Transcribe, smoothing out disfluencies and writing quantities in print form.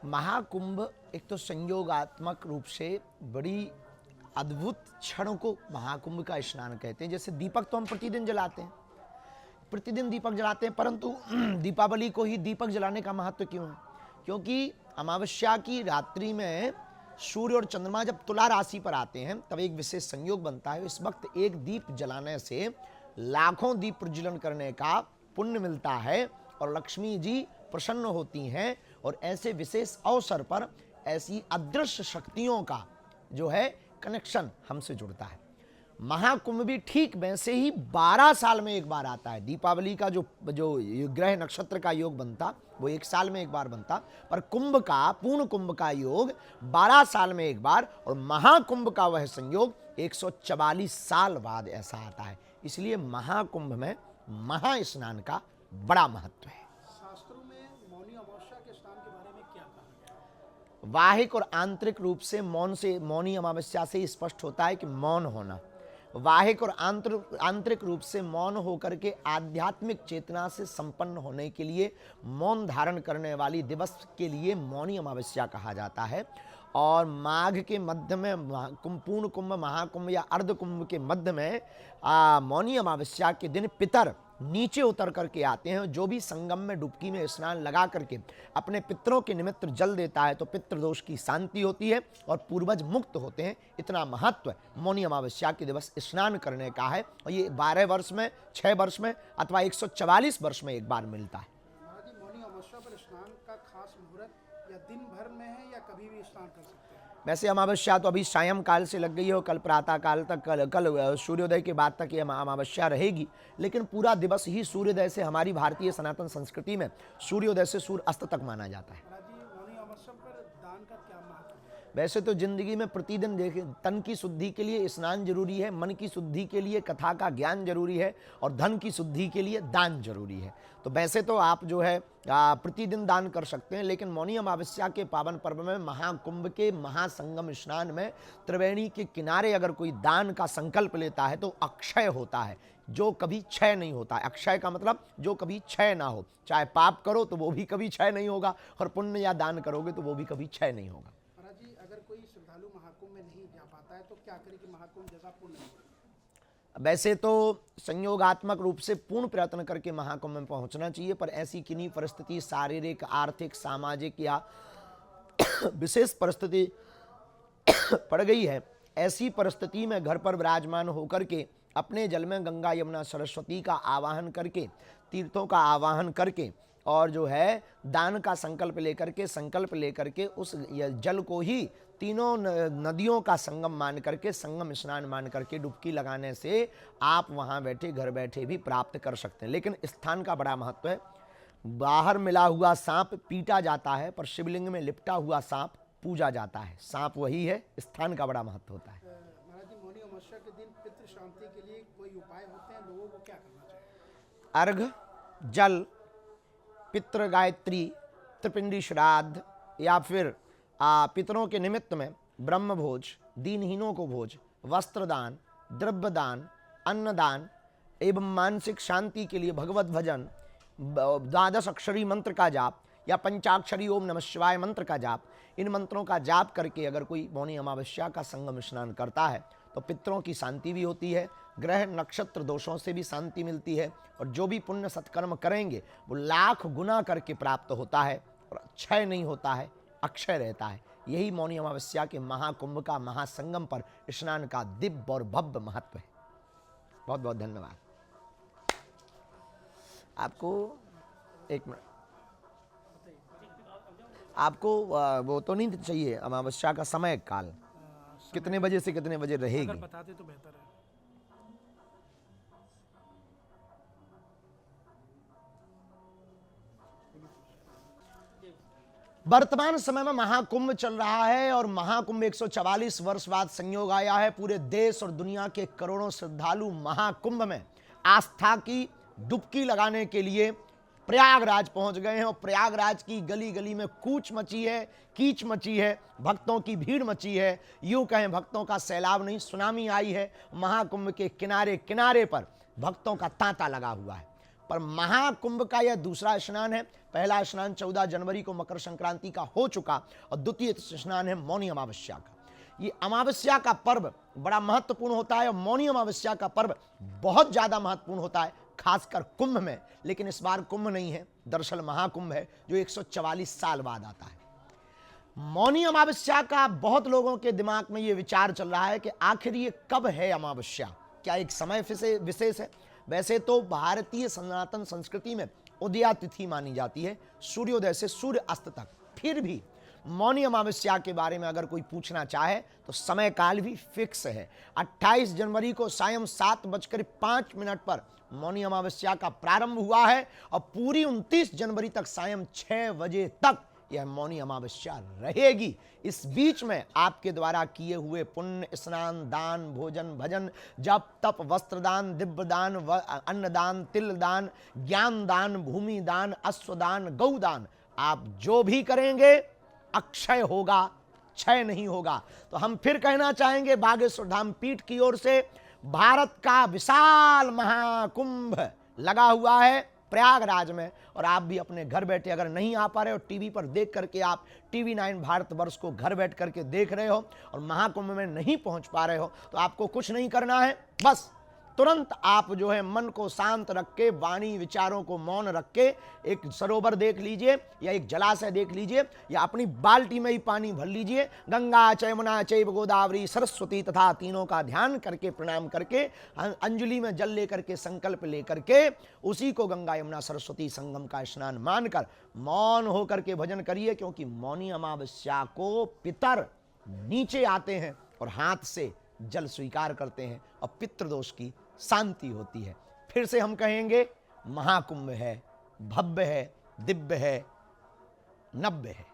महाकुंभ एक तो संयोगात्मक रूप से बड़ी अद्भुत क्षण को महाकुंभ का स्नान कहते हैं। जैसे दीपक तो हम प्रतिदिन जलाते हैं, प्रतिदिन दीपक जलाते हैं, परंतु दीपावली को ही दीपक जलाने का महत्व क्यों है? क्योंकि अमावस्या की रात्रि में सूर्य और चंद्रमा जब तुला राशि पर आते हैं तब एक विशेष संयोग बनता है। इस वक्त एक दीप जलाने से लाखों दीप प्रज्वलन करने का पुण्य मिलता है और लक्ष्मी जी प्रसन्न होती हैं। और ऐसे विशेष अवसर पर ऐसी अदृश्य शक्तियों का जो है कनेक्शन हमसे जुड़ता है। महाकुंभ भी ठीक वैसे ही 12 साल में एक बार आता है। दीपावली का जो ग्रह नक्षत्र का योग बनता वो एक साल में एक बार बनता, पर कुंभ का, पूर्ण कुंभ का योग 12 साल में एक बार, और महाकुंभ का वह संयोग 144 साल बाद ऐसा आता है। इसलिए महाकुंभ में महास्नान का बड़ा महत्व है। शास्त्रों में मौनी अमावस्या के स्नान के बारे में क्या कहा गया है? बाहिक और आंतरिक रूप से मौनी अमावस्या से स्पष्ट होता है कि मौन होना। वाहिक और आंतरिक रूप से मौन होकर के आध्यात्मिक चेतना से संपन्न होने के लिए मौन धारण करने वाली दिवस के लिए मौनी अमावस्या कहा जाता है। और माघ के मध्य में पूर्ण कुंभ, महाकुंभ या अर्ध कुंभ के मध्य में मौनी अमावस्या के दिन पितर नीचे उतर करके आते हैं। जो भी संगम में डुबकी में स्नान लगा करके अपने पितरों के निमित्त जल देता है तो पितृदोष की शांति होती है और पूर्वज मुक्त होते हैं। इतना महत्व मौनी अमावस्या के दिवस स्नान करने का है और ये 12 वर्ष में, 6 वर्ष में अथवा 144 वर्ष में एक बार मिलता है। महाराज जी, मौनी अमावस्या पर स्नान का खास मुहूर्त या दिन भर में है या कभी भी स्नान कर सकते हैं? वैसे अमावस्या तो अभी सायं काल से लग गई है और कल प्रातः काल तक, कल सूर्योदय के बाद तक ये अमावस्या रहेगी। लेकिन पूरा दिवस ही सूर्योदय से, हमारी भारतीय सनातन संस्कृति में सूर्योदय से सूर्य अस्त तक माना जाता है। महाराज जी, मौनी अमावस्या पर दान का क्या महत्व है? वैसे तो जिंदगी में प्रतिदिन देखें, तन की शुद्धि के लिए स्नान जरूरी है, मन की शुद्धि के लिए कथा का ज्ञान जरूरी है और धन की शुद्धि के लिए दान जरूरी है। तो वैसे तो आप जो है प्रतिदिन दान कर सकते हैं, लेकिन मौनी अमावस्या के पावन पर्व में, महाकुंभ के महासंगम स्नान में त्रिवेणी के किनारे अगर कोई दान का संकल्प लेता है तो अक्षय होता है, जो कभी क्षय नहीं होता है। अक्षय का मतलब जो कभी क्षय ना हो। चाहे पाप करो तो वो भी कभी क्षय नहीं होगा और पुण्य या दान करोगे तो वो भी कभी क्षय नहीं होगा। महाराज जी, अगर कोई श्रद्धालु महाकुंभ में नहीं जा पाता है तो क्या करे कि महाकुंभ जैसा पुण्य मिले? वैसे तो संयोगात्मक रूप से पूर्ण प्रयत्न करके महाकुंभ में पहुंचना चाहिए, पर ऐसी किन्हीं परिस्थिति, शारीरिक, आर्थिक, सामाजिक या विशेष परिस्थिति पड़ गई है, ऐसी परिस्थिति में घर पर विराजमान होकर के अपने जल में गंगा, यमुना, सरस्वती का आवाहन करके, तीर्थों का आवाहन करके और जो है दान का संकल्प लेकर के उस जल को ही तीनों नदियों का संगम मान करके, संगम स्नान मान करके डुबकी लगाने से आप वहाँ बैठे, घर बैठे भी प्राप्त कर सकते हैं। लेकिन स्थान का बड़ा महत्व है। बाहर मिला हुआ सांप पीटा जाता है, पर शिवलिंग में लिपटा हुआ सांप पूजा जाता है। सांप वही है, स्थान का बड़ा महत्व होता है। महाराज जी, मौनी अमावस्या के दिन पितृ शांति के लिए कोई उपाय होते हैं? लोगों को क्या करना चाहिए? अर्घ, जल, पितृ गायत्री, त्रिपिंडी श्राद्ध या फिर पितरों के निमित्त में ब्रह्म भोज, दीनहीनों को भोज, वस्त्रदान, द्रव्यदान, अन्नदान एवं मानसिक शांति के लिए भगवत भजन, 12 अक्षरी मंत्र का जाप या पंचाक्षरी ओम नमः शिवाय मंत्र का जाप, इन मंत्रों का जाप करके अगर कोई मौनी अमावस्या का संगम स्नान करता है तो पितरों की शांति भी होती है, ग्रह नक्षत्र दोषों से भी शांति मिलती है और जो भी पुण्य सत्कर्म करेंगे वो लाख गुना करके प्राप्त होता है और क्षय नहीं होता है, अक्षय रहता है। यही मौनी अमावस्या के महाकुंभ का, महासंगम पर स्नान का दिव्य और भव्य महत्व है। बहुत बहुत धन्यवाद आपको। एक मिनट, आपको वो तो नहीं चाहिए अमावस्या का समय काल कितने बजे से कितने बजे रहेगी? अगर बताते तो बेहतर है। वर्तमान समय में महाकुंभ चल रहा है और महाकुंभ 144 वर्ष बाद संयोग आया है। पूरे देश और दुनिया के करोड़ों श्रद्धालु महाकुंभ में आस्था की डुबकी लगाने के लिए प्रयागराज पहुंच गए हैं और प्रयागराज की गली गली में कूच मची है, कीच मची है, भक्तों की भीड़ मची है। यूं कहें भक्तों का सैलाब नहीं, सुनामी आई है। महाकुंभ के किनारे किनारे पर भक्तों का तांता लगा हुआ है। पर महाकुंभ का यह दूसरा स्नान है। पहला स्नान 14 जनवरी को मकर संक्रांति का हो चुका और द्वितीय स्नान है मौनी अमावस्या का। ये अमावस्या का पर्व बड़ा महत्वपूर्ण होता है और मौनी अमावस्या का पर्व बहुत ज्यादा महत्वपूर्ण होता है, खासकर कुंभ में। लेकिन इस बार कुंभ नहीं है, दरअसल महाकुंभ है जो 144 साल बाद आता है। मौनी अमावस्या का बहुत लोगों के दिमाग में ये विचार चल रहा है कि आखिर ये कब है अमावस्या, क्या एक समय विशेष है? वैसे तो भारतीय सनातन संस्कृति में उदया तिथि मानी जाती है, सूर्योदय से सूर्य अस्त तक। फिर भी मौनी अमावस्या के बारे में अगर कोई पूछना चाहे तो समय काल भी फिक्स है। 28 जनवरी को सायं 7:05 पर मौनी अमावस्या का प्रारंभ हुआ है और पूरी 29 जनवरी तक सायं 6 बजे तक यह मौनी अमावस्या रहेगी। इस बीच में आपके द्वारा किए हुए पुण्य, स्नान, दान, भोजन, भजन, जप, तप, वस्त्र दान, दिव्य दान, अन्नदान, तिल दान, ज्ञान दान, भूमि दान, अश्वदान, गौदान, आप जो भी करेंगे अक्षय होगा, क्षय नहीं होगा। तो हम फिर कहना चाहेंगे बागेश्वर धाम पीठ की ओर से भारत का विशाल महाकुंभ लगा हुआ है प्रयागराज में, और आप भी अपने घर बैठे अगर नहीं आ पा रहे हो, टीवी पर देख करके आप TV9 भारतवर्ष को घर बैठ करके देख रहे हो और महाकुंभ में नहीं पहुंच पा रहे हो, तो आपको कुछ नहीं करना है, बस तुरंत आप जो है मन को शांत रख के, वाणी विचारों को मौन रख के एक सरोवर देख लीजिए या एक जलाशय देख लीजिए या अपनी बाल्टी में ही पानी भर लीजिए। गंगा च यमुना चैव गोदावरी सरस्वती तथा तीनों का ध्यान करके, प्रणाम करके, अंजलि में जल लेकर के, संकल्प लेकर के उसी को गंगा यमुना सरस्वती संगम का स्नान मानकर मौन होकर के भजन करिए। क्योंकि मौनी अमावस्या को पितर नीचे आते हैं और हाथ से जल स्वीकार करते हैं और पितृदोष की शांति होती है। फिर से हम कहेंगे महाकुंभ है, भव्य है, दिव्य है, नव्य है।